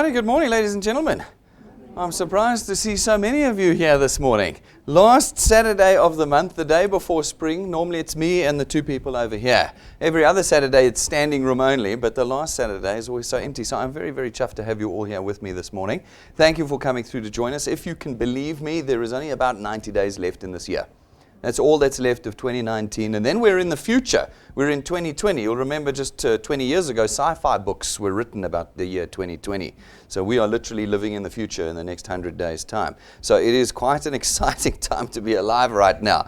Alrighty, good morning, ladies and gentlemen. I'm surprised to see so many of you here this morning. Last Saturday of the month, the day before spring. Normally it's me and the two people over here. Every other Saturday it's standing room only, but the last Saturday is always so empty. So I'm very, very chuffed to have you all here with me this morning. Thank you for coming through to join us. If you can believe me, there is only about 90 days left in this year. That's all that's left of 2019. And then we're in the future. We're in 2020. You'll remember just 20 years ago, sci-fi books were written about the year 2020. So we are literally living in the future in the next 100 days' time. So it is quite an exciting time to be alive right now.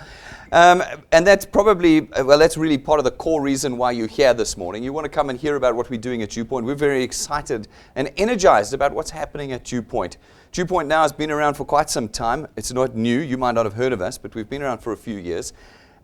And that's probably, that's really part of the core reason why you're here this morning. You want to come and hear about what we're doing at DuePoint. We're very excited and energized about what's happening at DuePoint. DuePoint now has been around for quite some time. It's not new. You might not have heard of us, but we've been around for a few years.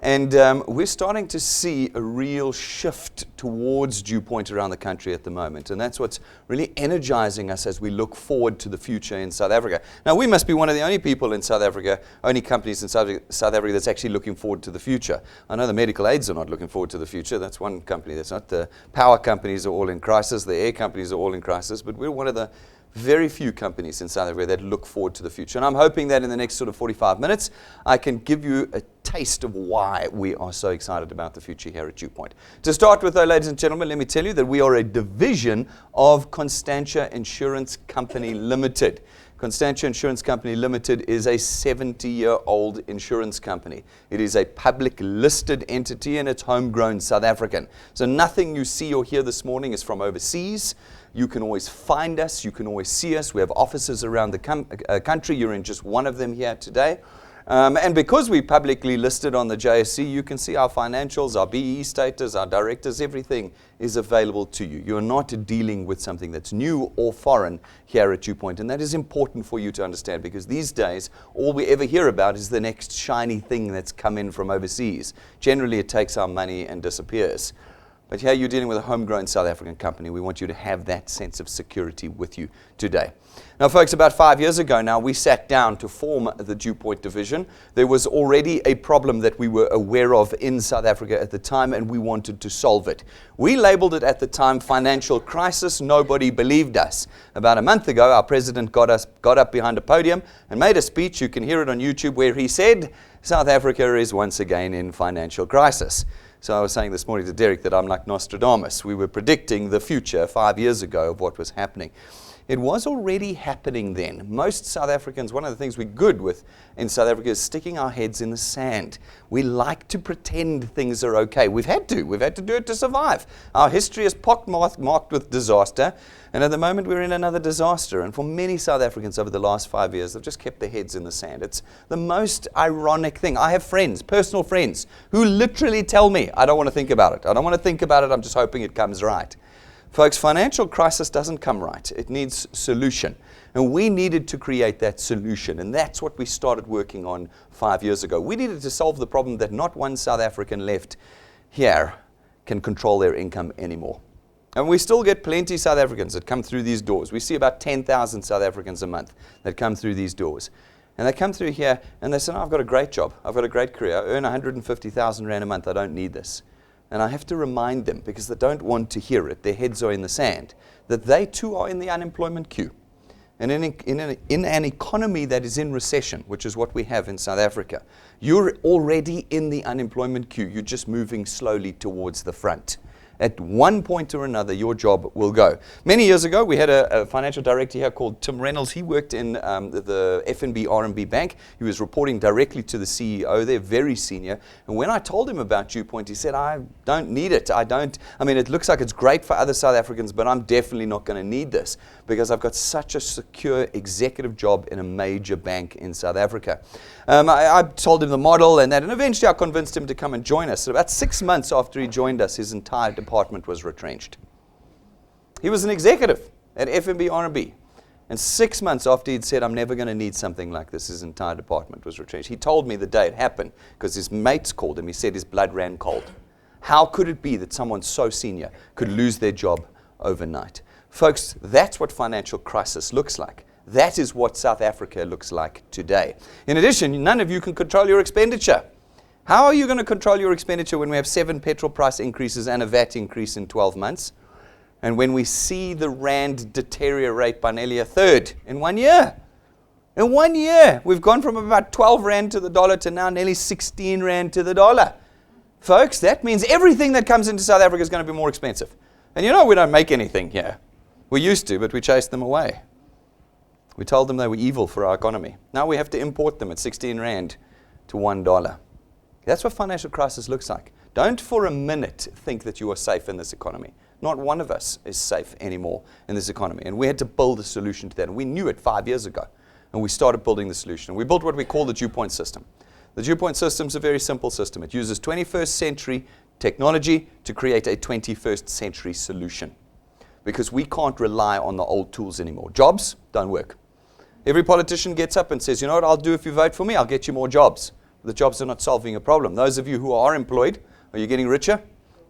And we're starting to see a real shift towards DuePoint around the country at the moment. And that's what's really energizing us as we look forward to the future in South Africa. Now, we must be one of the only people in South Africa, only companies in South Africa that's actually looking forward to the future. I know the medical aids are not looking forward to the future. That's one company that's not. The power companies are all in crisis. The air companies are all in crisis. But we're one of the very few companies in South Africa that look forward to the future. And I'm hoping that in the next sort of 45 minutes, I can give you a taste of why we are so excited about the future here at DuePoint. To start with, though, ladies and gentlemen, let me tell you that we are a division of Constantia Insurance Company Limited. Constantia Insurance Company Limited is a 70-year-old insurance company. It is a public listed entity and it's homegrown South African. So nothing you see or hear this morning is from overseas. You can always find us. You can always see us. We have offices around the country. You're in just one of them here today. And because we're publicly listed on the JSE, you can see our financials, our BE status, our directors, everything is available to you. You're not dealing with something that's new or foreign here at DuePoint. And that is important for you to understand because these days, all we ever hear about is the next shiny thing that's come in from overseas. Generally, it takes our money and disappears. But here you're dealing with a homegrown South African company. We want you to have that sense of security with you today. Now, folks, about 5 years ago now, we sat down to form the DuePoint division. There was already a problem that we were aware of in South Africa at the time, and we wanted to solve it. We labeled it at the time financial crisis. Nobody believed us. About a month ago, our president got up behind a podium and made a speech. You can hear it on YouTube where he said, South Africa is once again in financial crisis. So I was saying this morning to Derek that I'm like Nostradamus. We were predicting the future 5 years ago of what was happening. It was already happening then. Most South Africans, one of the things we're good with in South Africa is sticking our heads in the sand. We like to pretend things are okay. We've had to do it to survive. Our history is pockmarked with disaster, and at the moment we're in another disaster. And for many South Africans over the last 5 years, they've just kept their heads in the sand. It's the most ironic thing. I have friends, personal friends, who literally tell me, I don't want to think about it. I don't want to think about it. I'm just hoping it comes right. Folks, financial crisis doesn't come right. It needs solution. And we needed to create that solution. And that's what we started working on 5 years ago. We needed to solve the problem that not one South African left here can control their income anymore. And we still get plenty of South Africans that come through these doors. We see about 10,000 South Africans a month that come through these doors. And they come through here and they say, no, I've got a great job. I've got a great career. I earn 150,000 Rand a month. I don't need this. And I have to remind them, because they don't want to hear it, their heads are in the sand, that they too are in the unemployment queue. And in an economy that is in recession, which is what we have in South Africa, you're already in the unemployment queue. You're just moving slowly towards the front. At one point or another, your job will go. Many years ago, we had a financial director here called Tim Reynolds. He worked in the FNB RMB Bank. He was reporting directly to the CEO. They're very senior. And when I told him about DuePoint, he said, I don't need it. It looks like it's great for other South Africans, but I'm definitely not going to need this because I've got such a secure executive job in a major bank in South Africa. I told him the model and that, and eventually I convinced him to come and join us. So about 6 months after he joined us, his entire department was retrenched. He was an executive at FNB RMB. And 6 months after he'd said, I'm never going to need something like this, his entire department was retrenched. He told me the day it happened because his mates called him. He said his blood ran cold. How could it be that someone so senior could lose their job overnight? Folks, that's what financial crisis looks like. That is what South Africa looks like today. In addition, none of you can control your expenditure. How are you going to control your expenditure when we have 7 petrol price increases and a VAT increase in 12 months? And when we see the rand deteriorate by nearly a third in 1 year, in 1 year, we've gone from about 12 rand to the dollar to now nearly 16 rand to the dollar. Folks, that means everything that comes into South Africa is going to be more expensive. And you know we don't make anything here. We used to, but we chased them away. We told them they were evil for our economy. Now we have to import them at 16 rand to $1. That's what financial crisis looks like. Don't for a minute think that you are safe in this economy. Not one of us is safe anymore in this economy. And we had to build a solution to that. And we knew it 5 years ago. And we started building the solution. We built what we call the DuePoint system. The DuePoint system is a very simple system. It uses 21st century technology to create a 21st century solution. Because we can't rely on the old tools anymore. Jobs don't work. Every politician gets up and says, you know what I'll do if you vote for me? I'll get you more jobs. The jobs are not solving a problem. Those of you who are employed, are you getting richer?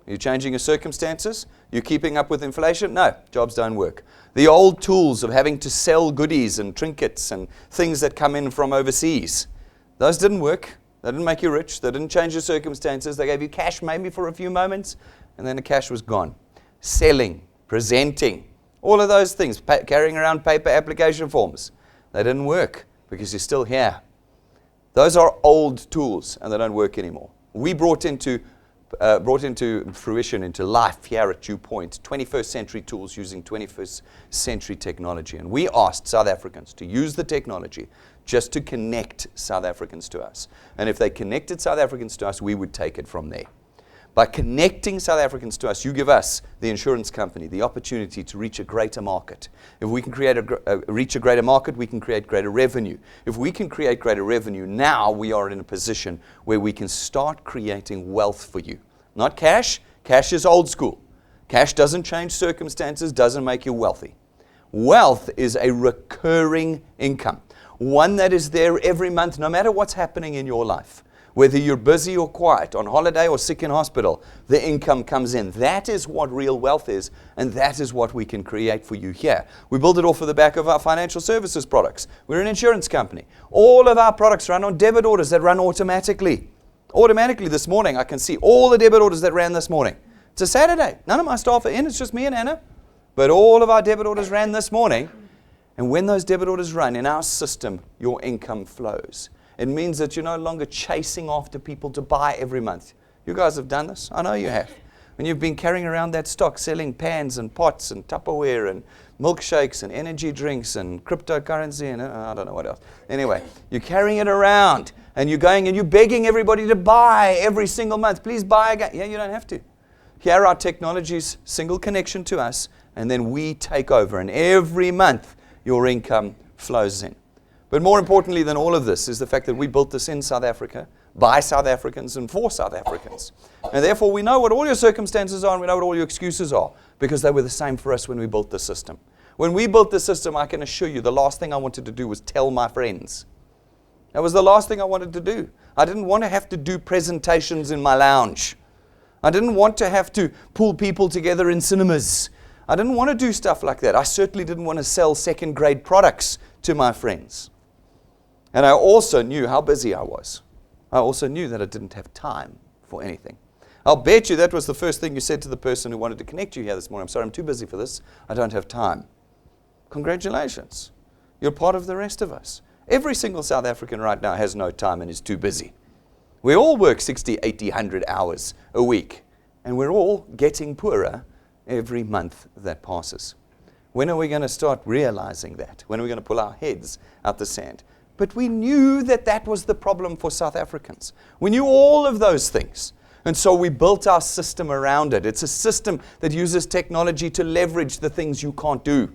Are you changing your circumstances? Are you keeping up with inflation? No, jobs don't work. The old tools of having to sell goodies and trinkets and things that come in from overseas, those didn't work. They didn't make you rich. They didn't change your circumstances. They gave you cash maybe for a few moments, and then the cash was gone. Selling, presenting, all of those things, carrying around paper application forms, they didn't work because you're still here. Those are old tools, and they don't work anymore. We brought into fruition, into life here at DuePoint, 21st century tools using 21st century technology. And we asked South Africans to use the technology just to connect South Africans to us. And if they connected South Africans to us, we would take it from there. By connecting South Africans to us, you give us, the insurance company, the opportunity to reach a greater market. If we can reach a greater market, we can create greater revenue. If we can create greater revenue, now we are in a position where we can start creating wealth for you. Not cash. Cash is old school. Cash doesn't change circumstances, doesn't make you wealthy. Wealth is a recurring income, one that is there every month, no matter what's happening in your life. Whether you're busy or quiet, on holiday or sick in hospital, the income comes in. That is what real wealth is, and that is what we can create for you here. We build it off of the back of our financial services products. We're an insurance company. All of our products run on debit orders that run automatically. Automatically this morning, I can see all the debit orders that ran this morning. It's a Saturday. None of my staff are in. It's just me and Anna. But all of our debit orders ran this morning. And when those debit orders run in our system, your income flows. It means that you're no longer chasing after people to buy every month. You guys have done this. I know you have. When you've been carrying around that stock, selling pans and pots and Tupperware and milkshakes and energy drinks and cryptocurrency and I don't know what else. Anyway, you're carrying it around and you're going and you're begging everybody to buy every single month. Please buy again. Yeah, you don't have to. Here our technology's single connection to us, and then we take over. And every month your income flows in. But more importantly than all of this is the fact that we built this in South Africa, by South Africans and for South Africans. And therefore we know what all your circumstances are and we know what all your excuses are, because they were the same for us when we built the system. When we built the system, I can assure you the last thing I wanted to do was tell my friends. That was the last thing I wanted to do. I didn't want to have to do presentations in my lounge. I didn't want to have to pull people together in cinemas. I didn't want to do stuff like that. I certainly didn't want to sell second-grade products to my friends. And I also knew how busy I was. I also knew that I didn't have time for anything. I'll bet you that was the first thing you said to the person who wanted to connect you here this morning. I'm sorry, I'm too busy for this. I don't have time. Congratulations. You're part of the rest of us. Every single South African right now has no time and is too busy. We all work 60, 80, 100 hours a week. And we're all getting poorer every month that passes. When are we going to start realizing that? When are we going to pull our heads out the sand? But we knew that that was the problem for South Africans. We knew all of those things. And so we built our system around it. It's a system that uses technology to leverage the things you can't do.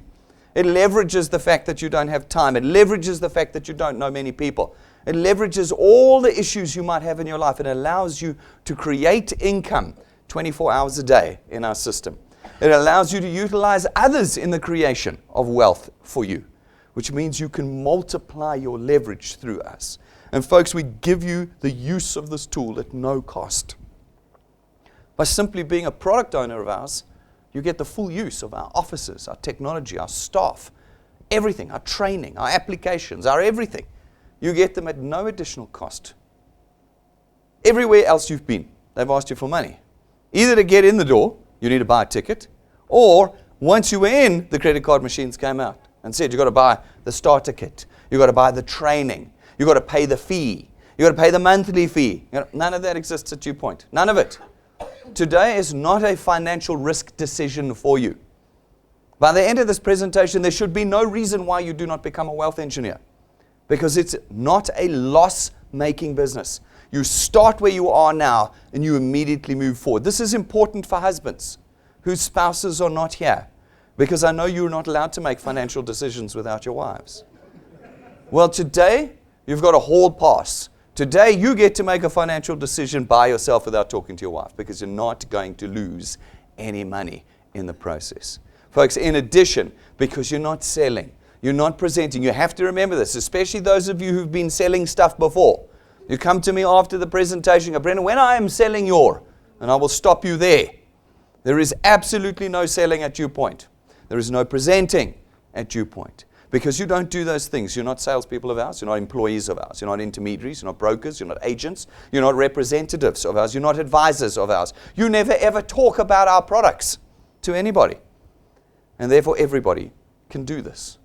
It leverages the fact that you don't have time. It leverages the fact that you don't know many people. It leverages all the issues you might have in your life. It allows you to create income 24 hours a day in our system. It allows you to utilize others in the creation of wealth for you, which means you can multiply your leverage through us. And folks, we give you the use of this tool at no cost. By simply being a product owner of ours, you get the full use of our offices, our technology, our staff, everything, our training, our applications, our everything. You get them at no additional cost. Everywhere else you've been, they've asked you for money. Either to get in the door, you need to buy a ticket, or Once you were in, the credit card machines came out and said, you've got to buy the starter kit. You've got to buy the training. You've got to pay the fee. You've got to pay the monthly fee. None of that exists at DuePoint. None of it. Today is not a financial risk decision for you. By the end of this presentation, there should be no reason why you do not become a wealth engineer, because it's not a loss-making business. You start where you are now and you immediately move forward. This is important for husbands whose spouses are not here, because I know you're not allowed to make financial decisions without your wives. Well, today, you've got a hall pass. Today, you get to make a financial decision by yourself without talking to your wife, because you're not going to lose any money in the process. Folks, in addition, because you're not selling, you're not presenting, you have to remember this, especially those of you who've been selling stuff before. You come to me after the presentation, go, Brendan, when I am selling and I will stop you there. There is absolutely no selling at DuePoint. There is no presenting at DuePoint, because you don't do those things. You're not salespeople of ours. You're not employees of ours. You're not intermediaries. You're not brokers. You're not agents. You're not representatives of ours. You're not advisors of ours. You never ever talk about our products to anybody. And therefore, everybody can do this.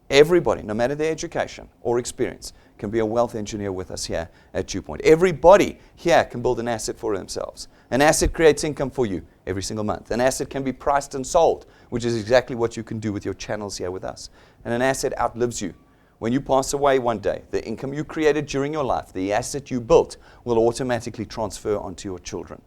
Everybody, no matter their education or experience, can be a wealth engineer with us here at DuePoint. Everybody here can build an asset for themselves. An asset creates income for you every single month. An asset can be priced and sold, which is exactly what you can do with your channels here with us. And an asset outlives you. When you pass away one day, the income you created during your life, the asset you built, will automatically transfer onto your children.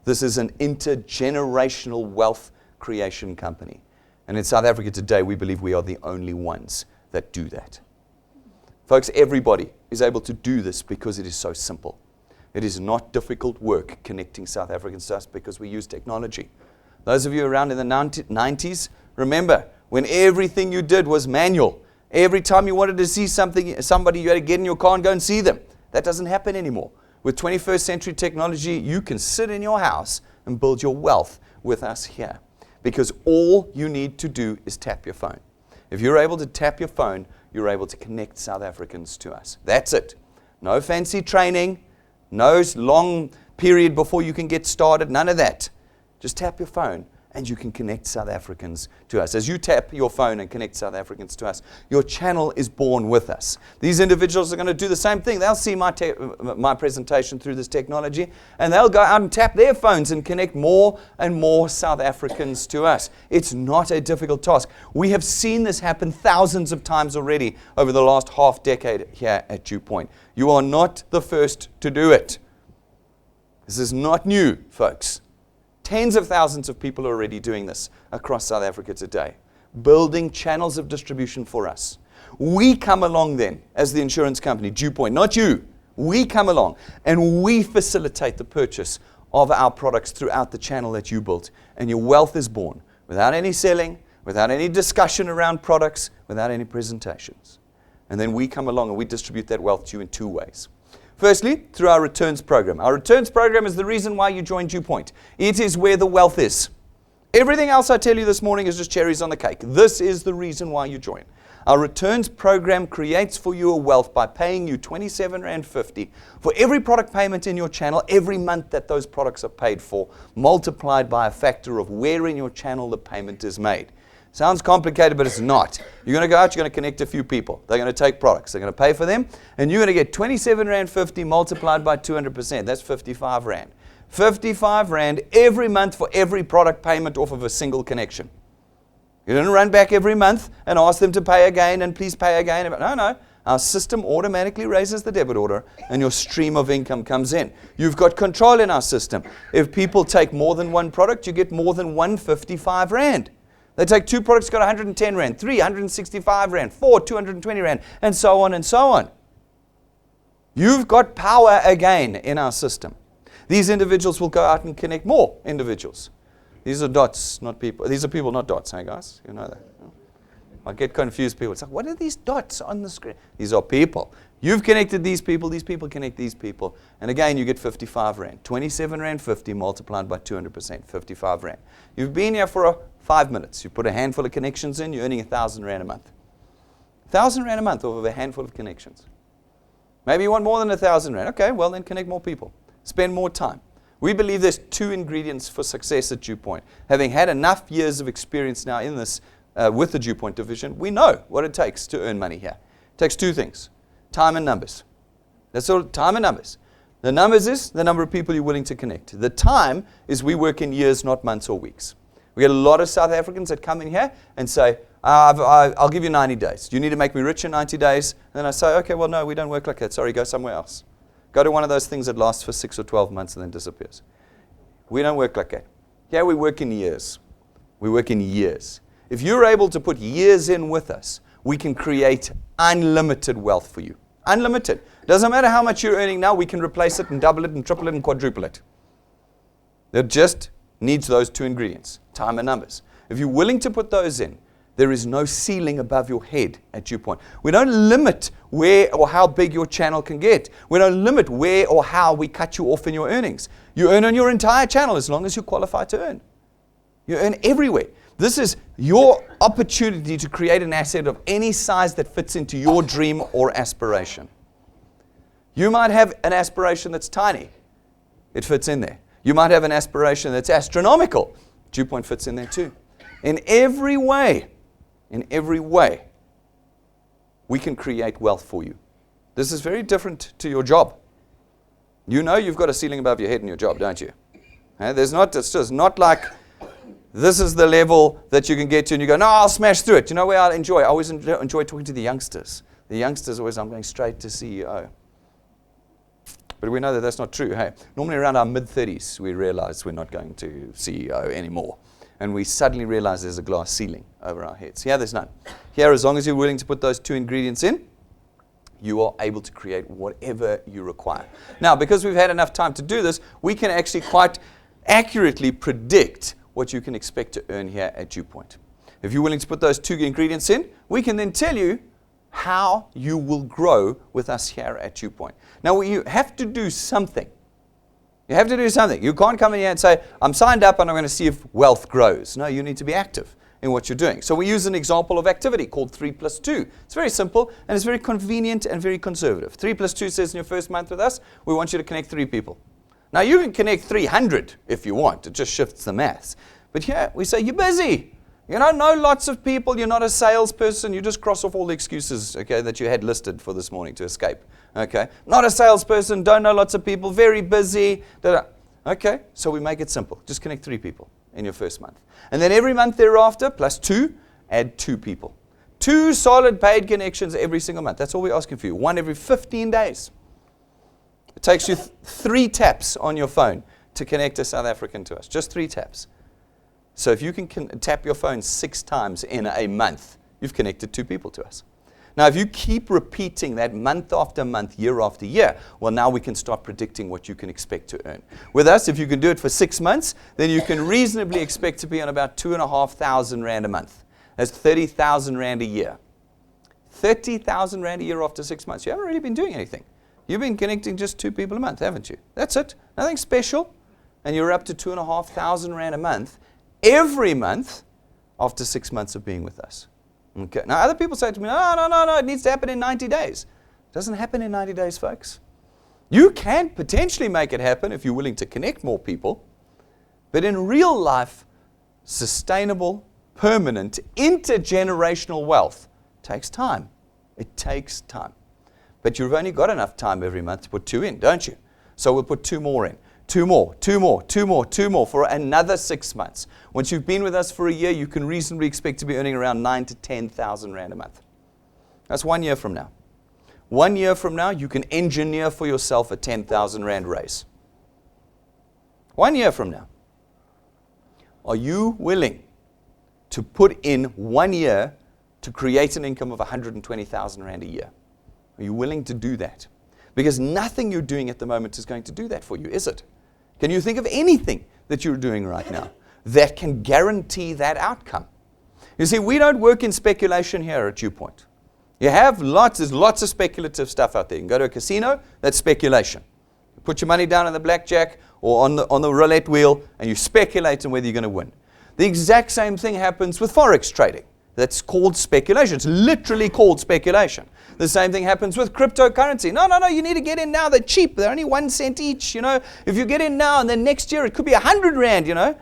This is an intergenerational wealth creation company. And in South Africa today, we believe we are the only ones that do that. Folks, everybody is able to do this because it is so simple. It is not difficult work connecting South Africans to us, because we use technology. Those of you around in the 90s, remember when everything you did was manual. Every time you wanted to see somebody, you had to get in your car and go and see them. That doesn't happen anymore. With 21st century technology, you can sit in your house and build your wealth with us here, because all you need to do is tap your phone. If you're able to tap your phone, you're able to connect South Africans to us. That's it. No fancy training, no long period before you can get started, none of that. Just tap your phone and you can connect South Africans to us. As you tap your phone and connect South Africans to us, your channel is born with us. These individuals are going to do the same thing. They'll see my presentation through this technology, and they'll go out and tap their phones and connect more and more South Africans to us. It's not a difficult task. We have seen this happen thousands of times already over the last half decade here at DuePoint. You are not the first to do it. This is not new, folks. Tens of thousands of people are already doing this across South Africa today, building channels of distribution for us. We come along then as the insurance company, DuePoint, not you. We come along and we facilitate the purchase of our products throughout the channel that you built, and your wealth is born without any selling, without any discussion around products, without any presentations. And then we come along and we distribute that wealth to you in two ways. Firstly, through our returns program. Our returns program is the reason why you join DuePoint. It is where the wealth is. Everything else I tell you this morning is just cherries on the cake. This is the reason why you join. Our returns program creates for you a wealth by paying you R27.50 for every product payment in your channel every month that those products are paid for, multiplied by a factor of where in your channel the payment is made. Sounds complicated, but it's not. You're going to go out, you're going to connect a few people. They're going to take products. They're going to pay for them, and you're going to get R27.50 multiplied by 200%. That's R55. R55 every month for every product payment off of a single connection. You didn't run back every month and ask them to pay again and please pay again. No. Our system automatically raises the debit order and your stream of income comes in. You've got control in our system. If people take more than one product, you get more than R155. They take two products, got R110, 3, R165, 4, R220, and so on and so on. You've got power again in our system. These individuals will go out and connect more individuals. These are dots, not people. These are people, not dots, hey guys? You know that. I get confused. People say, what are these dots on the screen? These are people. You've connected these people connect these people. And again, you get R55. R27.50 multiplied by 200%, R55. You've been here for 5 minutes. You put a handful of connections in, you're earning R1,000 a month. R1,000 a month off of a handful of connections. Maybe you want more than R1,000. Okay, well then connect more people. Spend more time. We believe there's 2 ingredients for success at DuePoint. Having had enough years of experience now in this with the DuePoint division, we know what it takes to earn money here. It takes 2 things, time and numbers. That's all, time and numbers. The numbers is the number of people you're willing to connect. The time is we work in years, not months or weeks. We get a lot of South Africans that come in here and say, I'll give you 90 days. Do you need to make me rich in 90 days? And then I say, okay, well, no, we don't work like that. Sorry, go somewhere else. Go to one of those things that lasts for 6 or 12 months and then disappears. We don't work like that. Here we work in years. We work in years. If you're able to put years in with us, we can create unlimited wealth for you. Unlimited. Doesn't matter how much you're earning now, we can replace it and double it and triple it and quadruple it. It just needs those 2 ingredients, time and numbers. If you're willing to put those in, there is no ceiling above your head at DuePoint. We don't limit where or how big your channel can get. We don't limit where or how we cut you off in your earnings. You earn on your entire channel as long as you qualify to earn. You earn everywhere. This is your opportunity to create an asset of any size that fits into your dream or aspiration. You might have an aspiration that's tiny. It fits in there. You might have an aspiration that's astronomical. DuePoint fits in there too. In every way, we can create wealth for you. This is very different to your job. You know you've got a ceiling above your head in your job, don't you? It's just not like this is the level that you can get to and you go, no, I'll smash through it. You know where I enjoy? I always enjoy talking to the youngsters. The youngsters always, I'm going straight to CEO. But we know that that's not true. Hey, normally around our mid-30s, we realize we're not going to CEO anymore. And we suddenly realize there's a glass ceiling over our heads. Here, there's none. Here, as long as you're willing to put those 2 ingredients in, you are able to create whatever you require. Now, because we've had enough time to do this, we can actually quite accurately predict what you can expect to earn here at DuePoint. If you're willing to put those 2 ingredients in, we can then tell you how you will grow with us here at DuePoint. Now, you have to do something. You have to do something. You can't come in here and say, I'm signed up and I'm going to see if wealth grows. No, you need to be active in what you're doing. So we use an example of activity called 3+2. It's very simple and it's very convenient and very conservative. 3+2 says in your first month with us, we want you to connect 3 people. Now, you can connect 300 if you want. It just shifts the maths. But here, we say, you're busy. You know lots of people. You're not a salesperson. You just cross off all the excuses, okay, that you had listed for this morning to escape. Okay, not a salesperson, don't know lots of people, very busy. Okay, so we make it simple. Just connect 3 people in your first month. And then every month thereafter, plus 2, add 2 people. 2 solid paid connections every single month. That's all we're asking for you. 1 every 15 days. It takes you 3 taps on your phone to connect a South African to us. Just 3 taps. So if you can tap your phone 6 times in a month, you've connected 2 people to us. Now, if you keep repeating that month after month, year after year, well, now we can start predicting what you can expect to earn. With us, if you can do it for 6 months, then you can reasonably expect to be on about 2,500 Rand a month. That's 30,000 Rand a year. 30,000 Rand a year after 6 months. You haven't really been doing anything. You've been connecting just 2 people a month, haven't you? That's it. Nothing special. And you're up to 2,500 Rand a month every month after 6 months of being with us. Okay. Now, other people say to me, no, it needs to happen in 90 days. It doesn't happen in 90 days, folks. You can potentially make it happen if you're willing to connect more people. But in real life, sustainable, permanent, intergenerational wealth takes time. It takes time. But you've only got enough time every month to put 2 in, don't you? So we'll put 2 more in. 2 more for another 6 months. Once you've been with us for a year, you can reasonably expect to be earning around 9,000 to 10,000 Rand a month. That's 1 year from now. 1 year from now, you can engineer for yourself a 10,000 Rand raise. 1 year from now. Are you willing to put in 1 year to create an income of 120,000 Rand a year? Are you willing to do that? Because nothing you're doing at the moment is going to do that for you, is it? Can you think of anything that you're doing right now that can guarantee that outcome? You see, we don't work in speculation here at DuePoint. There's lots of speculative stuff out there. You can go to a casino, that's speculation. You put your money down on the blackjack or on the roulette wheel and you speculate on whether you're going to win. The exact same thing happens with forex trading. That's called speculation. It's literally called speculation. The same thing happens with cryptocurrency. No, you need to get in now. They're cheap. They're only 1 cent each, If you get in now and then next year it could be 100 rand,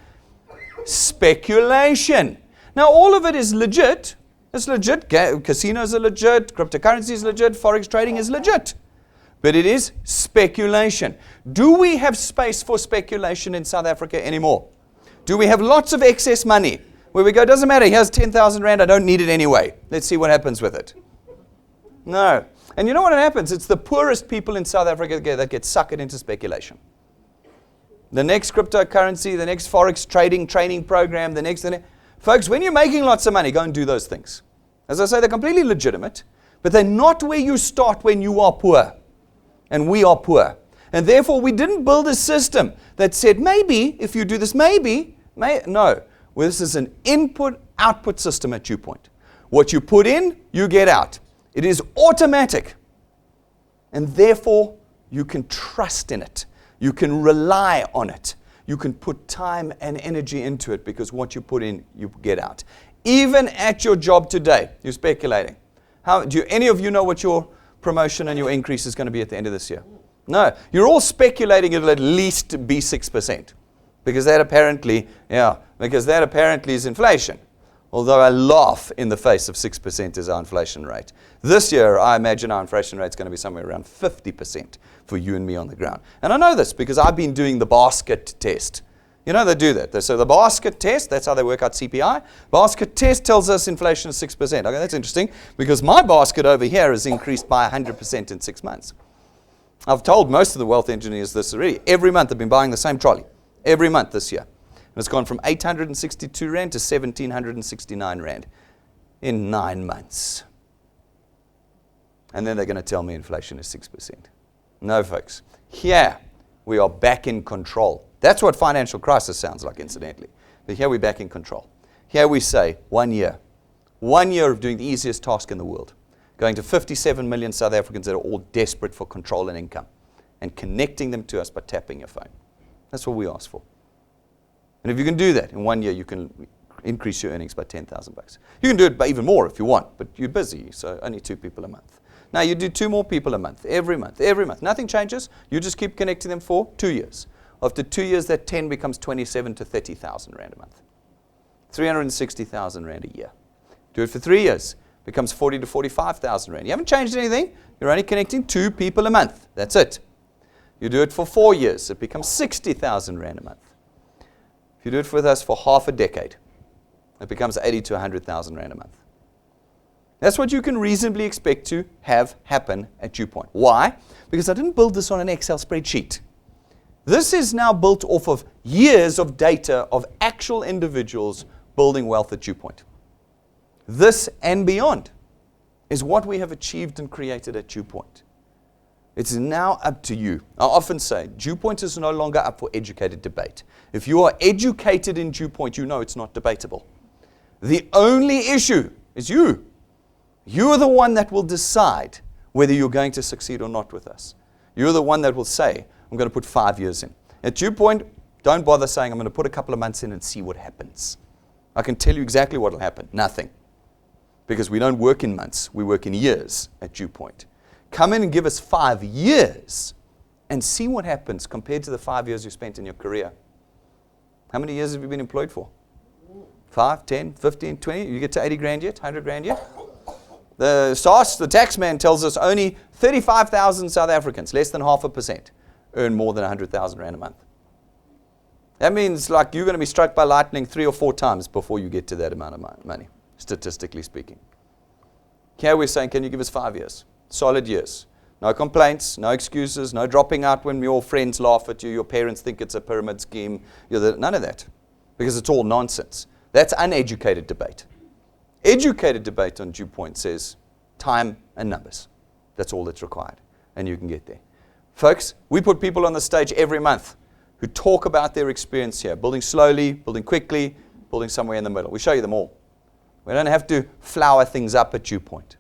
Speculation. Now all of it is legit. It's legit. Casinos are legit. Cryptocurrency is legit. Forex trading is legit. But it is speculation. Do we have space for speculation in South Africa anymore? Do we have lots of excess money where we go, doesn't matter, here's 10,000 rand, I don't need it anyway. Let's see what happens with it. No. And you know what happens? It's the poorest people in South Africa that get suckered into speculation. The next cryptocurrency, the next Forex trading training program, the next... Folks, when you're making lots of money, go and do those things. As I say, they're completely legitimate, but they're not where you start when you are poor. And we are poor. And therefore, we didn't build a system that said, maybe, if you do this, maybe. No. Well, this is an input-output system at DuePoint. What you put in, you get out. It is automatic. And therefore, you can trust in it. You can rely on it. You can put time and energy into it because what you put in, you get out. Even at your job today, you're speculating. Do any of you know what your promotion and your increase is going to be at the end of this year? No. You're all speculating it'll at least be 6%. Because that apparently is inflation. Although I laugh in the face of 6% is our inflation rate. This year, I imagine our inflation rate is going to be somewhere around 50% for you and me on the ground. And I know this because I've been doing the basket test. They do that. So the basket test, that's how they work out CPI. Basket test tells us inflation is 6%. Okay, that's interesting because my basket over here has increased by 100% in 6 months. I've told most of the wealth engineers this already. Every month I've been buying the same trolley. Every month this year. And it's gone from 862 rand to 1,769 rand in 9 months. And then they're going to tell me inflation is 6%. No, folks. Here we are back in control. That's what financial crisis sounds like, incidentally. But here we're back in control. Here we say 1 year. 1 year of doing the easiest task in the world. Going to 57 million South Africans that are all desperate for control and income. And connecting them to us by tapping your phone. That's what we ask for. And if you can do that in 1 year, you can increase your earnings by 10,000 bucks. You can do it by even more if you want, but you're busy, so only 2 people a month. Now you do 2 more people a month, every month. Nothing changes. You just keep connecting them for 2 years. After 2 years, that 10 becomes 27 to 30,000 rand a month. 360,000 rand a year. Do it for 3 years. Becomes 40 to 45,000 rand. You haven't changed anything. You're only connecting 2 people a month. That's it. You do it for 4 years. It becomes 60,000 rand a month. If you do it with us for half a decade, it becomes 80 to 100,000 rand a month. That's what you can reasonably expect to have happen at DuePoint. Why? Because I didn't build this on an Excel spreadsheet. This is now built off of years of data of actual individuals building wealth at DuePoint. This and beyond is what we have achieved and created at DuePoint. It's now up to you. I often say, DuePoint is no longer up for educated debate. If you are educated in DuePoint, you know it's not debatable. The only issue is you. You are the one that will decide whether you're going to succeed or not with us. You're the one that will say, I'm going to put 5 years in. At DuePoint, don't bother saying, I'm going to put a couple of months in and see what happens. I can tell you exactly what will happen. Nothing. Because we don't work in months. We work in years at DuePoint. Come in and give us 5 years and see what happens compared to the 5 years you spent in your career. How many years have you been employed for? 5, 10, 15, 20? You get to 80 grand yet? 100 grand yet? The SARS, the tax man, tells us only 35,000 South Africans, less than 0.5%, earn more than 100,000 rand a month. That means like you're going to be struck by lightning 3 or 4 times before you get to that amount of money, statistically speaking. Here we're saying, can you give us 5 years? Solid years. No complaints, no excuses, no dropping out when your friends laugh at you, your parents think it's a pyramid scheme. None of that. Because it's all nonsense. That's uneducated debate. Educated debate on DuePoint says time and numbers. That's all that's required. And you can get there. Folks, we put people on the stage every month who talk about their experience here. Building slowly, building quickly, building somewhere in the middle. We show you them all. We don't have to flower things up at DuePoint.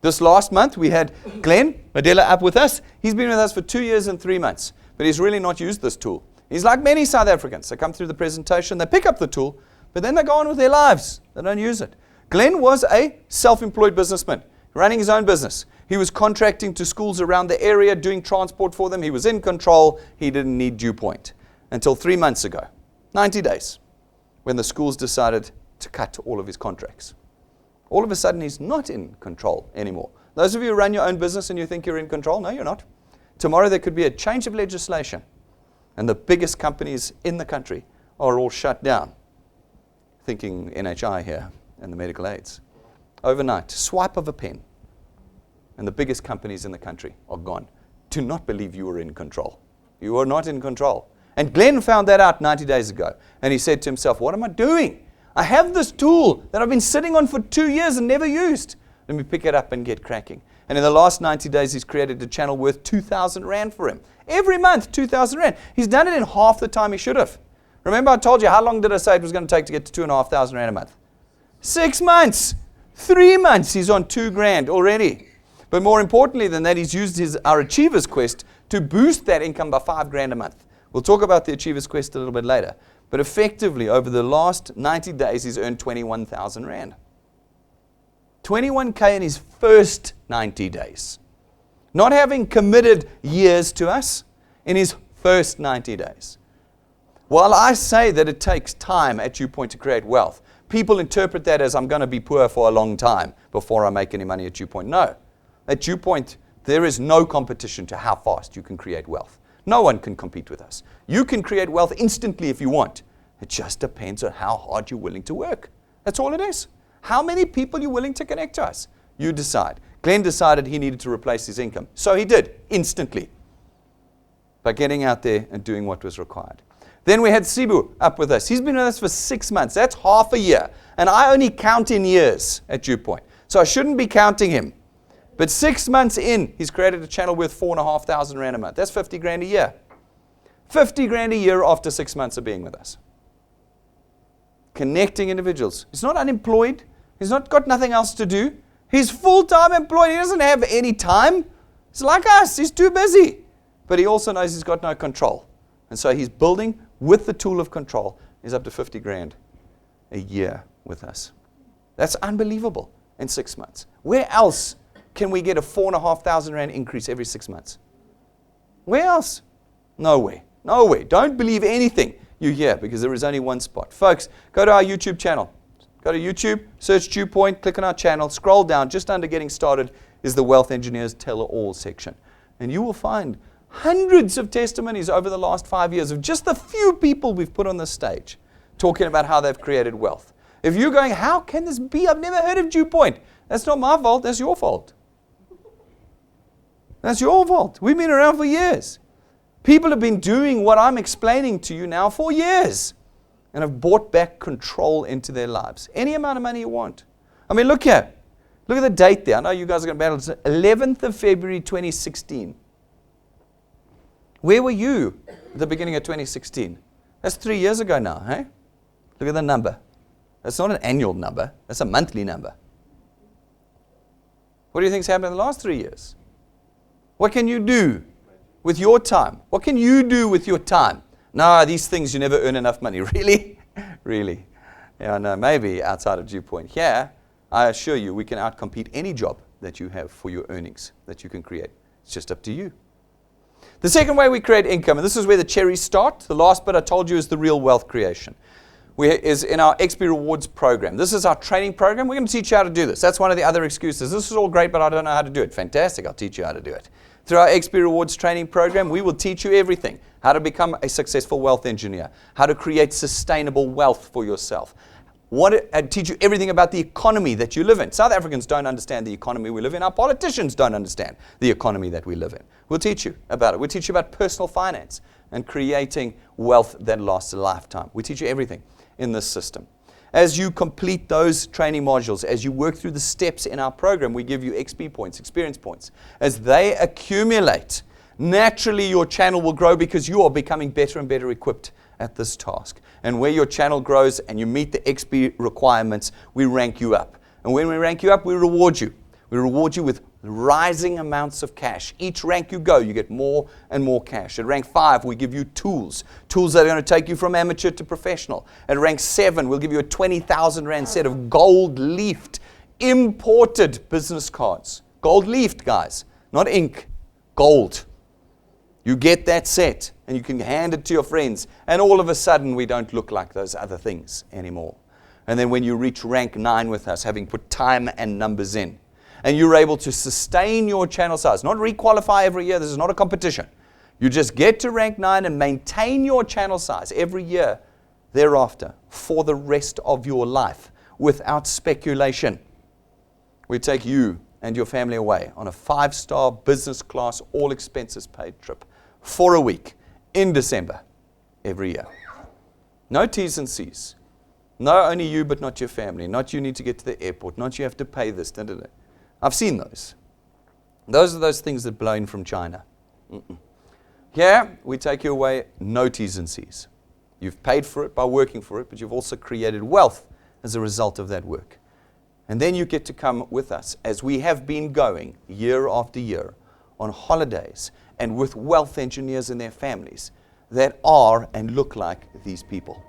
This last month, we had Glenn Madela up with us. He's been with us for 2 years and 3 months, but he's really not used this tool. He's like many South Africans. They come through the presentation, they pick up the tool, but then they go on with their lives. They don't use it. Glenn was a self-employed businessman, running his own business. He was contracting to schools around the area, doing transport for them. He was in control. He didn't need DuePoint until 3 months ago, 90 days, when the schools decided to cut all of his contracts. All of a sudden, he's not in control anymore. Those of you who run your own business and you think you're in control, no, you're not. Tomorrow, there could be a change of legislation, and the biggest companies in the country are all shut down. Thinking NHI here and the medical aids. Overnight, swipe of a pen, and the biggest companies in the country are gone. Do not believe you are in control. You are not in control. And Glenn found that out 90 days ago. And he said to himself, what am I doing? I have this tool that I've been sitting on for 2 years and never used. Let me pick it up and get cracking. And in the last 90 days, he's created a channel worth 2,000 Rand for him. Every month, 2,000 Rand. He's done it in half the time he should have. Remember I told you, how long did I say it was going to take to get to 2,500 Rand a month? 6 months. 3 months, he's on 2 grand already. But more importantly than that, he's used our Achievers Quest to boost that income by 5 grand a month. We'll talk about the Achievers Quest a little bit later. But effectively, over the last 90 days, he's earned 21,000 Rand. 21K in his first 90 days. Not having committed years to us, in his first 90 days. While I say that it takes time at DuePoint to create wealth, people interpret that as I'm going to be poor for a long time before I make any money at DuePoint. No. At DuePoint, there is no competition to how fast you can create wealth. No one can compete with us. You can create wealth instantly if you want. It just depends on how hard you're willing to work. That's all it is. How many people you're willing to connect to us. You decide. Glenn decided he needed to replace his income. So he did, instantly. By getting out there and doing what was required. Then we had Sibu up with us. He's been with us for 6 months. That's half a year. And I only count in years at DuePoint. So I shouldn't be counting him. But 6 months in, he's created a channel worth 4,500 Rand a month. That's 50 grand a year. 50 grand a year after 6 months of being with us. Connecting individuals. He's not unemployed. He's not got nothing else to do. He's full-time employed. He doesn't have any time. He's like us. He's too busy. But he also knows he's got no control. And so he's building with the tool of control. He's up to 50 grand a year with us. That's unbelievable in 6 months. Where else can we get a 4,500 Rand increase every 6 months? Where else? Nowhere. Nowhere. Don't believe anything you hear, because there is only one spot. Folks, go to our YouTube channel. Go to YouTube, search DuePoint, click on our channel, scroll down. Just under Getting Started is the Wealth Engineers Tell It All section. And you will find hundreds of testimonies over the last 5 years of just the few people we've put on this stage talking about how they've created wealth. If you're going, how can this be? I've never heard of DuePoint. That's not my fault. That's your fault. That's your fault. We've been around for years. People have been doing what I'm explaining to you now for years and have brought back control into their lives. Any amount of money you want. I mean, look here. Look at the date there. I know you guys are going to battle. It's 11th of February 2016. Where were you at the beginning of 2016? That's 3 years ago now, hey? Look at the number. That's not an annual number. That's a monthly number. What do you think's happened in the last 3 years? What can you do with your time? What can you do with your time? No, these things you never earn enough money. Really? Really? Yeah, no, maybe outside of DuePoint. Here, I assure you, we can outcompete any job that you have for your earnings that you can create. It's just up to you. The second way we create income, and this is where the cherries start. The last bit I told you is the real wealth creation. Is in our XP Rewards program. This is our training program. We're going to teach you how to do this. That's one of the other excuses. This is all great, but I don't know how to do it. Fantastic. I'll teach you how to do it. Through our XP Rewards training program, we will teach you everything. How to become a successful wealth engineer. How to create sustainable wealth for yourself. Teach you everything about the economy that you live in. South Africans don't understand the economy we live in. Our politicians don't understand the economy that we live in. We'll teach you about it. We'll teach you about personal finance and creating wealth that lasts a lifetime. We teach you everything in this system. As you complete those training modules, as you work through the steps in our program, we give you XP points, experience points. As they accumulate, naturally your channel will grow because you are becoming better and better equipped at this task. And where your channel grows and you meet the XP requirements, we rank you up. And when we rank you up, we reward you. We reward you with rising amounts of cash. Each rank you go, you get more and more cash. At rank 5, we give you tools that are going to take you from amateur to professional. At rank 7, we'll give you a 20,000 Rand set of gold-leafed, imported business cards. Gold-leafed, guys, not ink, gold. You get that set, and you can hand it to your friends, and all of a sudden, we don't look like those other things anymore. And then when you reach rank 9 with us, having put time and numbers in, and you're able to sustain your channel size, not requalify every year, this is not a competition. You just get to rank 9 and maintain your channel size every year thereafter for the rest of your life without speculation. We take you and your family away on a 5-star business class, all expenses paid trip for a week in December every year. No T's and C's. No, only you, but not your family. Not you need to get to the airport. Not you have to pay this. Da, da, da. I've seen those. Those are those things that blow in from China. Here, we take you away, no T's and C's. You've paid for it by working for it, but you've also created wealth as a result of that work. And then you get to come with us, as we have been going year after year, on holidays and with wealth engineers and their families that are and look like these people.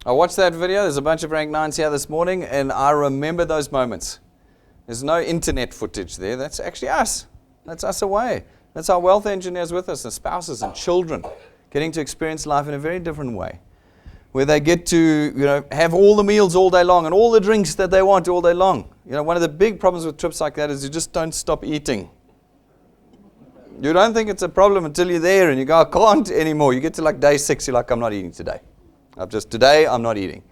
I watched that video. There's a bunch of rank 9s here this morning, and I remember those moments. There's no internet footage there. That's actually us. That's us away. That's our wealth engineers with us, and spouses and children, getting to experience life in a very different way, where they get to, have all the meals all day long and all the drinks that they want all day long. One of the big problems with trips like that is you just don't stop eating. You don't think it's a problem until you're there and you go, I can't anymore. You get to like day 6, you're like, I'm not eating today. Today, I'm not eating.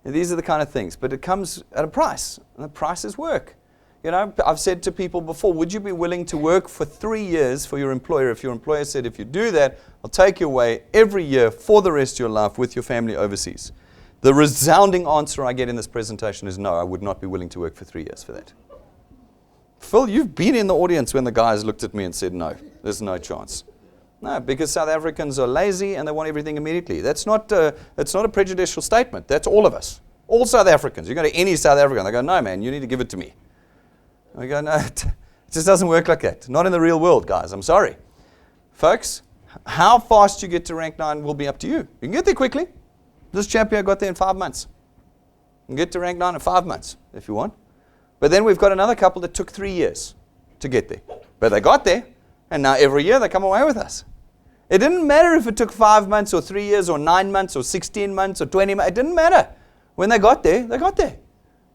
And these are the kind of things. But it comes at a price. And the price is work. You know, I've said to people before, would you be willing to work for 3 years for your employer if your employer said, if you do that, I'll take you away every year for the rest of your life with your family overseas? The resounding answer I get in this presentation is no, I would not be willing to work for 3 years for that. Phil, you've been in the audience when the guys looked at me and said, no, there's no chance. No, because South Africans are lazy and they want everything immediately. That's not a prejudicial statement. That's all of us. All South Africans. You go to any South African, they go, no, man, you need to give it to me. I go, no, it just doesn't work like that. Not in the real world, guys. I'm sorry. Folks, how fast you get to rank 9 will be up to you. You can get there quickly. This chap here got there in 5 months. You can get to rank 9 in 5 months if you want. But then we've got another couple that took 3 years to get there. But they got there, and now every year they come away with us. It didn't matter if it took 5 months or 3 years or 9 months or 16 months or 20 months. It didn't matter. When they got there, they got there.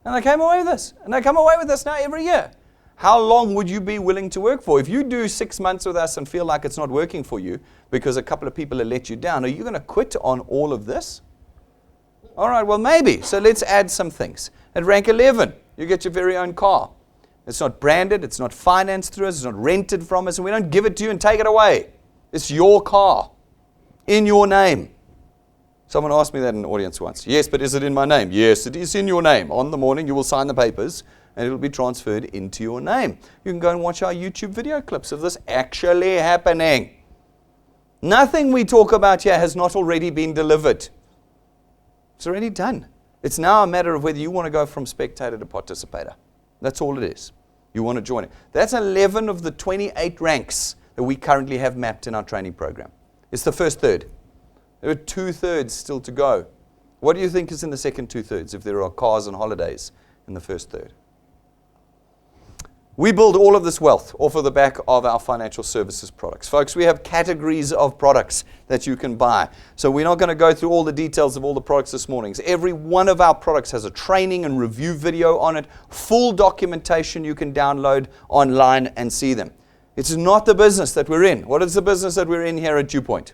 And they came away with us. And they come away with us now every year. How long would you be willing to work for? If you do 6 months with us and feel like it's not working for you because a couple of people have let you down, are you going to quit on all of this? All right, well, maybe. So let's add some things. At rank 11, you get your very own car. It's not branded. It's not financed through us. It's not rented from us. And we don't give it to you and take it away. It's your car in your name. Someone asked me that in the audience once. Yes, but is it in my name? Yes, it is in your name. On the morning, you will sign the papers, and it will be transferred into your name. You can go and watch our YouTube video clips of this actually happening. Nothing we talk about here has not already been delivered. It's already done. It's now a matter of whether you want to go from spectator to participator. That's all it is. You want to join it. That's 11 of the 28 ranks that we currently have mapped in our training program. It's the first third. There are 2/3 still to go. What do you think is in the second 2/3 if there are cars and holidays in the first third? We build all of this wealth off of the back of our financial services products. Folks, we have categories of products that you can buy. So we're not going to go through all the details of all the products this morning. Every one of our products has a training and review video on it, full documentation you can download online and see them. It's not the business that we're in. What is the business that we're in here at DuePoint?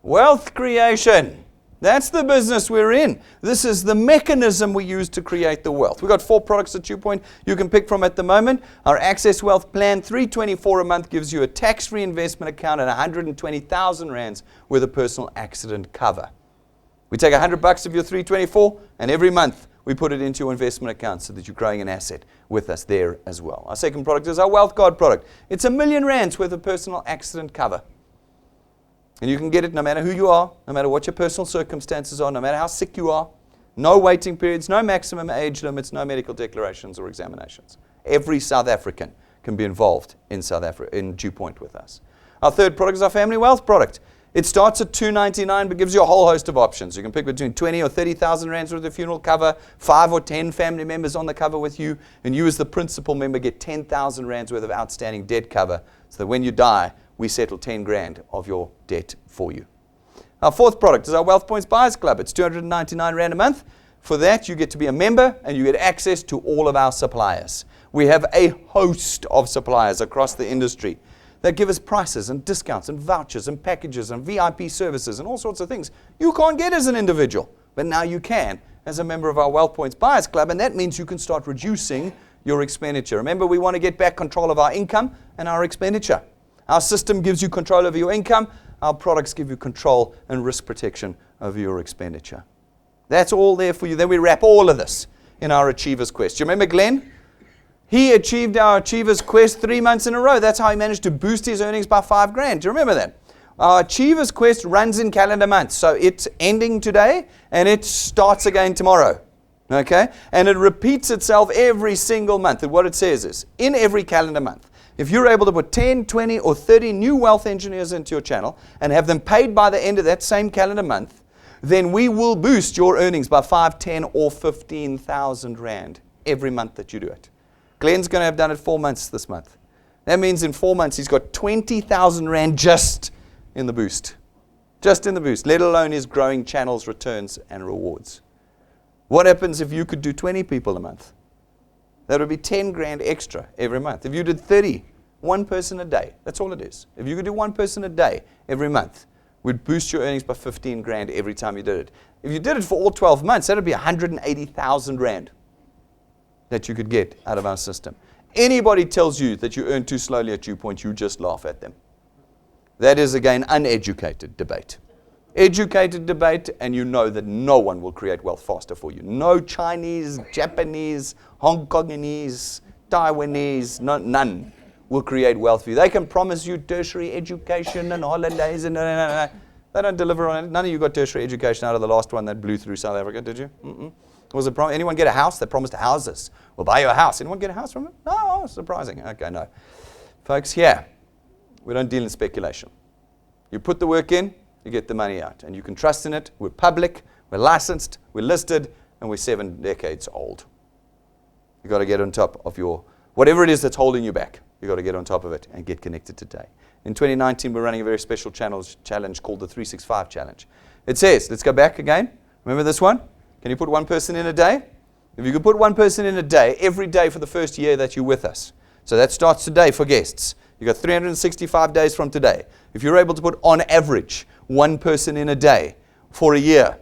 Wealth creation. That's the business we're in. This is the mechanism we use to create the wealth. We've got 4 products at DuePoint you can pick from at the moment. Our Access Wealth Plan, $324 a month, gives you a tax-free investment account and 120,000 rands with a personal accident cover. We take $100 of your $324, and every month we put it into your investment account so that you're growing an asset with us there as well. Our second product is our Wealth Guard product. It's $1 million rands worth of personal accident cover. And you can get it no matter who you are, no matter what your personal circumstances are, no matter how sick you are. No waiting periods, no maximum age limits, no medical declarations or examinations. Every South African can be involved in DuePoint with us. Our third product is our Family Wealth product. It starts at $299 but gives you a whole host of options. You can pick between 20 or 30,000 rands worth of funeral cover, 5 or 10 family members on the cover with you, and you as the principal member get 10,000 rands worth of outstanding debt cover so that when you die, we settle 10 grand of your debt for you. Our fourth product is our Wealth Points Buyers Club. It's 299 rand a month. For that, you get to be a member and you get access to all of our suppliers. We have a host of suppliers across the industry that give us prices and discounts and vouchers and packages and VIP services and all sorts of things you can't get as an individual. But now you can as a member of our Wealth Points Buyers Club, and that means you can start reducing your expenditure. Remember, we want to get back control of our income and our expenditure. Our system gives you control over your income. Our products give you control and risk protection over your expenditure. That's all there for you. Then we wrap all of this in our Achievers Quest. Do you remember Glenn? He achieved our Achievers Quest 3 months in a row. That's how he managed to boost his earnings by 5 grand. Do you remember that? Our Achievers Quest runs in calendar months. So it's ending today and it starts again tomorrow. Okay? And it repeats itself every single month. And what it says is, in every calendar month, if you're able to put 10, 20, or 30 new wealth engineers into your channel and have them paid by the end of that same calendar month, then we will boost your earnings by 5, 10, or 15,000 rand every month that you do it. Glenn's going to have done it 4 months this month. That means in 4 months he's got 20,000 rand just in the boost. Just in the boost, let alone his growing channels, returns, and rewards. What happens if you could do 20 people a month? That would be 10 grand extra every month. If you did 30, one person a day, that's all it is. If you could do one person a day every month, would boost your earnings by 15 grand every time you did it. If you did it for all 12 months, that would be 180,000 rand that you could get out of our system. Anybody tells you that you earn too slowly at DuePoint, you just laugh at them. That is, again, uneducated debate. Educated debate, and you know that no one will create wealth faster for you. No Chinese, Japanese, Hong Kongese, Taiwanese, none will create wealth for you. They can promise you tertiary education and holidays, and no. They don't deliver on it. None of you got tertiary education out of the last one that blew through South Africa, did you? Was it anyone get a house? They promised houses. We'll buy you a house. Anyone get a house from it? No, surprising. Okay, no. Folks, here, we don't deal in speculation. You put the work in, you get the money out. And you can trust in it. We're public, we're licensed, we're listed, and we're 7 decades old. You've got to get on top of whatever it is that's holding you back. You've got to get on top of it and get connected today. In 2019, we're running a very special challenge called the 365 Challenge. It says, let's go back again. Remember this one? Can you put one person in a day? If you could put one person in a day, every day for the first year that you're with us. So that starts today for guests. You've got 365 days from today. If you're able to put, on average, one person in a day for a year,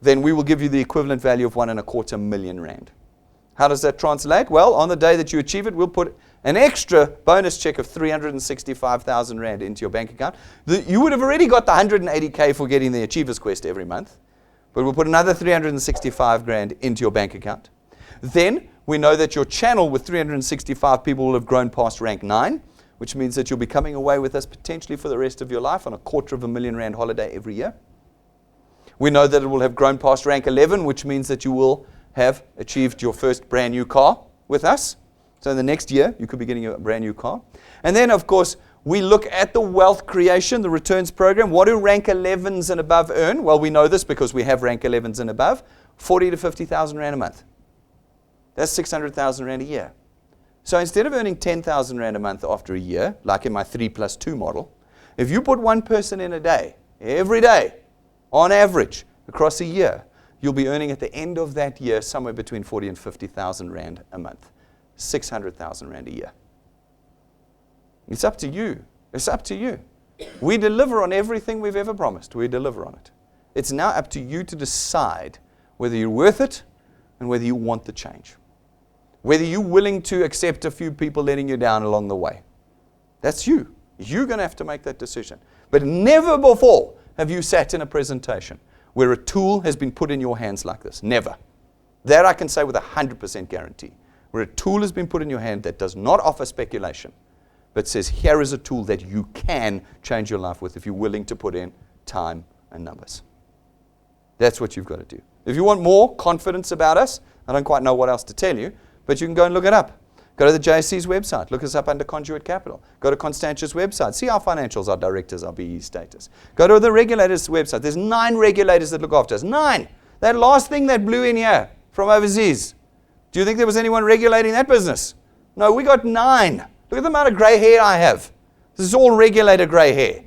then we will give you the equivalent value of 1.25 million rand. How does that translate? Well, on the day that you achieve it, we'll put an extra bonus check of 365,000 rand into your bank account. You would have already got the 180K for getting the Achievers Quest every month, but we'll put another 365 grand into your bank account. Then we know that your channel with 365 people will have grown past rank 9, which means that you'll be coming away with us potentially for the rest of your life on a 250,000 rand holiday every year. We know that it will have grown past rank 11, which means that you will have achieved your first brand new car with us. So in the next year, you could be getting a brand new car. And then, of course, we look at the wealth creation, the returns program. What do rank 11s and above earn? Well, we know this because we have rank 11s and above. 40 to 50,000 rand a month. That's 600,000 rand a year. So instead of earning 10,000 rand a month after a year, like in my 3+2 model, if you put one person in a day, every day, on average, across a year, you'll be earning at the end of that year somewhere between 40 and 50,000 rand a month. 600,000 rand a year. It's up to you. It's up to you. We deliver on everything we've ever promised. We deliver on it. It's now up to you to decide whether you're worth it and whether you want the change. Whether you're willing to accept a few people letting you down along the way. That's you. You're going to have to make that decision. But never before have you sat in a presentation where a tool has been put in your hands like this. Never. That I can say with 100% guarantee. Where a tool has been put in your hand that does not offer speculation, but says, here is a tool that you can change your life with if you're willing to put in time and numbers. That's what you've got to do. If you want more confidence about us, I don't quite know what else to tell you, but you can go and look it up. Go to the JSC's website. Look us up under Conduit Capital. Go to Constantia's website. See our financials, our directors, our BE status. Go to the regulators' website. There's 9 regulators that look after us. 9. That last thing that blew in here from overseas. Do you think there was anyone regulating that business? No, we got 9. Look at the amount of gray hair I have. This is all regulator gray hair.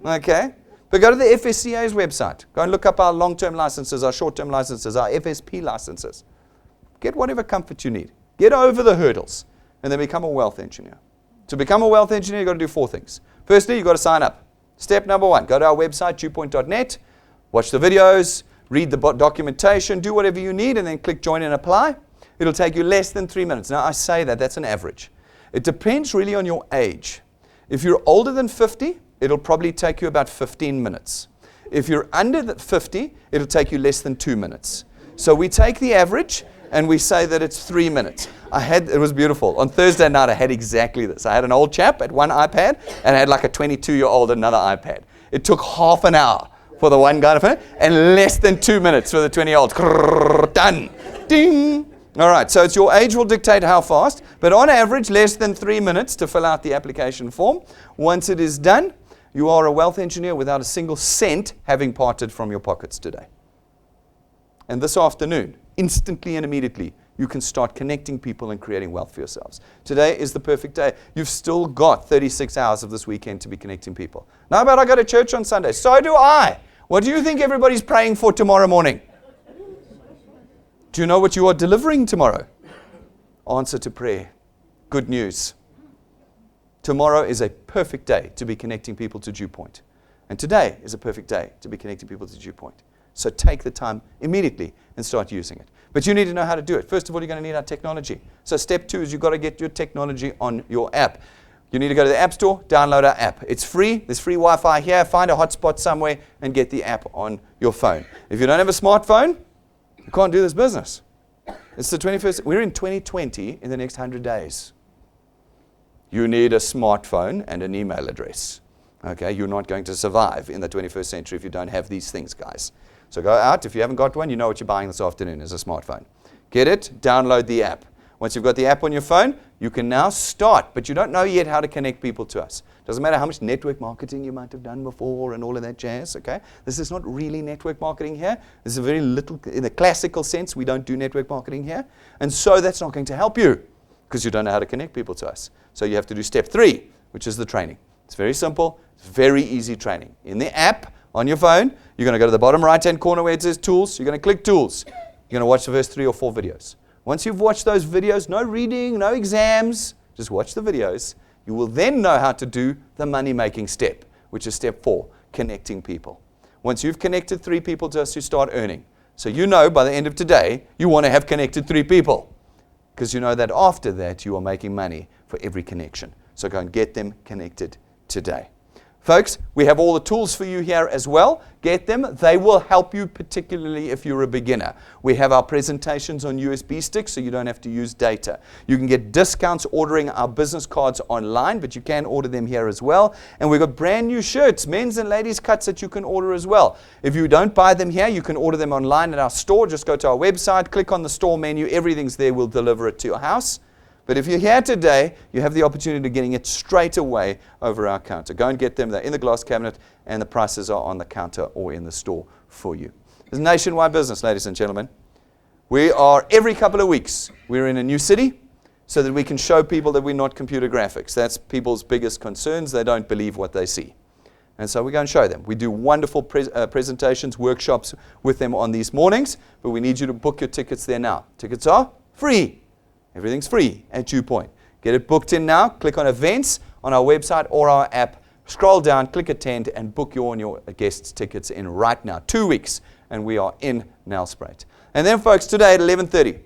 Okay? But go to the FSCA's website. Go and look up our long-term licenses, our short-term licenses, our FSP licenses. Get whatever comfort you need. Get over the hurdles and then become a wealth engineer. To become a wealth engineer, you've got to do 4 things. Firstly, you've got to sign up. Step number 1, go to our website, DuePoint.net, watch the videos, read the documentation, do whatever you need, and then click join and apply. It'll take you less than 3 minutes. Now, I say that's an average. It depends really on your age. If you're older than 50, it'll probably take you about 15 minutes. If you're under 50, it'll take you less than 2 minutes. So we take the average, and we say that it's 3 minutes. It was beautiful. On Thursday night, I had exactly this. I had an old chap at one iPad, and I had like a 22-year-old another iPad. It took half an hour for the one guy to finish, and less than 2 minutes for the 20-year-old. Done. Ding. All right, so it's your age will dictate how fast, but on average, less than 3 minutes to fill out the application form. Once it is done, you are a wealth engineer without a single cent having parted from your pockets today. And this afternoon, instantly and immediately, you can start connecting people and creating wealth for yourselves. Today is the perfect day. You've still got 36 hours of this weekend to be connecting people. Now, but I go to church on Sunday. So do I. What do you think everybody's praying for tomorrow morning? Do you know what you are delivering tomorrow? Answer to prayer. Good news. Tomorrow is a perfect day to be connecting people to DuePoint. And today is a perfect day to be connecting people to DuePoint. So take the time immediately and start using it. But you need to know how to do it. First of all, you're going to need our technology. So step 2 is you've got to get your technology on your app. You need to go to the App Store, download our app. It's free. There's free Wi-Fi here. Find a hotspot somewhere and get the app on your phone. If you don't have a smartphone, you can't do this business. It's the 21st. We're in 2020 in the next 100 days. You need a smartphone and an email address. Okay, you're not going to survive in the 21st century if you don't have these things, guys. So go out. If you haven't got one, you know what you're buying this afternoon is a smartphone. Get it, download the app. Once you've got the app on your phone, you can now start, but you don't know yet how to connect people to us. Doesn't matter how much network marketing you might have done before and all of that jazz, okay? This is not really network marketing here. This is a very little, in the classical sense, we don't do network marketing here. And so that's not going to help you because you don't know how to connect people to us. So you have to do step 3, which is the training. It's very simple. It's very easy training. In the app on your phone, you're going to go to the bottom right-hand corner where it says Tools. You're going to click Tools. You're going to watch the first 3 or 4 videos. Once you've watched those videos, no reading, no exams, just watch the videos. You will then know how to do the money-making step, which is step 4, connecting people. Once you've connected 3 people to us, you start earning. So you know by the end of today, you want to have connected 3 people because you know that after that, you are making money for every connection. So go and get them connected today. Folks, we have all the tools for you here as well. Get them. They will help you, particularly if you're a beginner. We have our presentations on USB sticks, so you don't have to use data. You can get discounts ordering our business cards online, but you can order them here as well. And we've got brand new shirts, men's and ladies' cuts that you can order as well. If you don't buy them here, you can order them online at our store. Just go to our website, click on the store menu. Everything's there. We'll deliver it to your house. But if you're here today, you have the opportunity of getting it straight away over our counter. Go and get them. They're in the glass cabinet, and the prices are on the counter or in the store for you. It's a nationwide business, ladies and gentlemen. We are, every couple of weeks, we're in a new city so that we can show people that we're not computer graphics. That's people's biggest concerns. They don't believe what they see. And so we go and show them. We do wonderful presentations, workshops with them on these mornings, but we need you to book your tickets there now. Tickets are free. Everything's free at DuePoint. Get it booked in now. Click on events on our website or our app. Scroll down, click attend, and book your and your guests' tickets in right now. 2 weeks, and we are in Nelspruit. And then, folks, today at 11:30,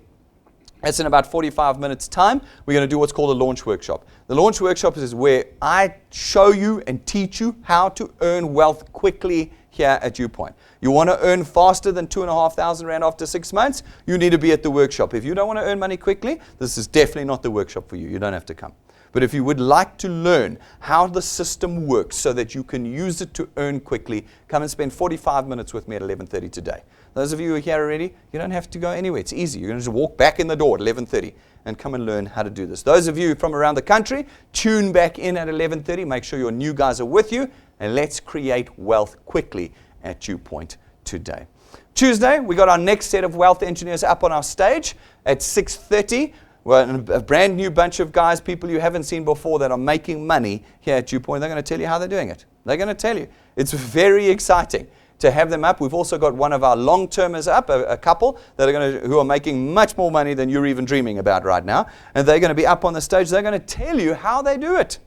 that's in about 45 minutes' time, we're going to do what's called a launch workshop. The launch workshop is where I show you and teach you how to earn wealth quickly here at DuePoint. You want to earn faster than 2,500 Rand after 6 months? You need to be at the workshop. If you don't want to earn money quickly, this is definitely not the workshop for you. You don't have to come. But if you would like to learn how the system works so that you can use it to earn quickly, come and spend 45 minutes with me at 11:30 today. Those of you who are here already, you don't have to go anywhere. It's easy. You're going to just walk back in the door at 11:30 and come and learn how to do this. Those of you from around the country, tune back in at 11:30. Make sure your new guys are with you, and let's create wealth quickly at DuePoint today. Tuesday, we got our next set of wealth engineers up on our stage at 6:30. Well, a brand new bunch of guys, people you haven't seen before that are making money here at DuePoint. They're going to tell you how they're doing it. They're going to tell you. It's very exciting to have them up. We've also got one of our long-termers up, a couple that are who are making much more money than you're even dreaming about right now. And they're going to be up on the stage. They're going to tell you how they do it.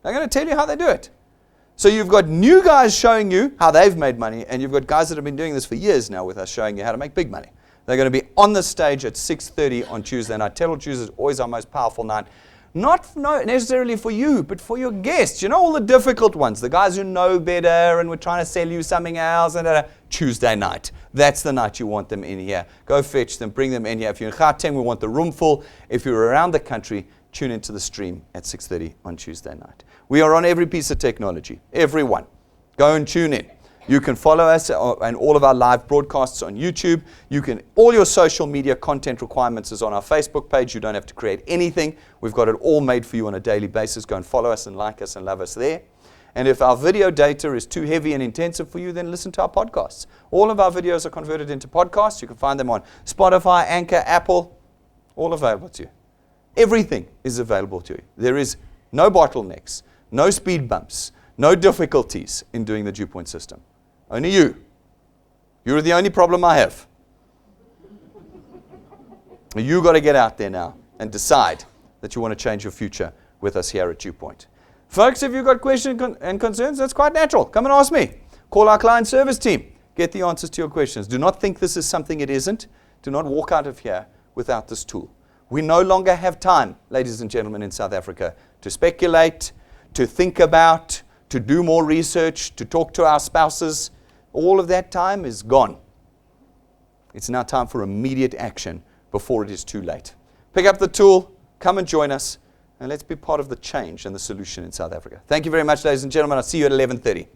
They're going to tell you how they do it. So you've got new guys showing you how they've made money, and you've got guys that have been doing this for years now with us showing you how to make big money. They're going to be on the stage at 6:30 on Tuesday night. Tell Tuesday is always our most powerful night. Not necessarily for you, but for your guests. You know, all the difficult ones, the guys who know better and we're trying to sell you something else. And Tuesday night, that's the night you want them in here. Go fetch them, bring them in here. If you're in Gauteng, we want the room full. If you're around the country, tune into the stream at 6:30 on Tuesday night. We are on every piece of technology, everyone. Go and tune in. You can follow us and all of our live broadcasts on YouTube. All your social media content requirements is on our Facebook page. You don't have to create anything. We've got it all made for you on a daily basis. Go and follow us and like us and love us there. And if our video data is too heavy and intensive for you, then listen to our podcasts. All of our videos are converted into podcasts. You can find them on Spotify, Anchor, Apple, all available to you. Everything is available to you. There is no bottlenecks, no speed bumps, no difficulties in doing the DuePoint system. Only you. You're the only problem I have. You got to get out there now and decide that you want to change your future with us here at DuePoint. Folks, if you've got questions and concerns, that's quite natural. Come and ask me. Call our client service team. Get the answers to your questions. Do not think this is something it isn't. Do not walk out of here without this tool. We no longer have time, ladies and gentlemen, in South Africa, to speculate, to think about, to do more research, to talk to our spouses. All of that time is gone. It's now time for immediate action before it is too late. Pick up the tool, come and join us, and let's be part of the change and the solution in South Africa. Thank you very much, ladies and gentlemen. I'll see you at 11:30.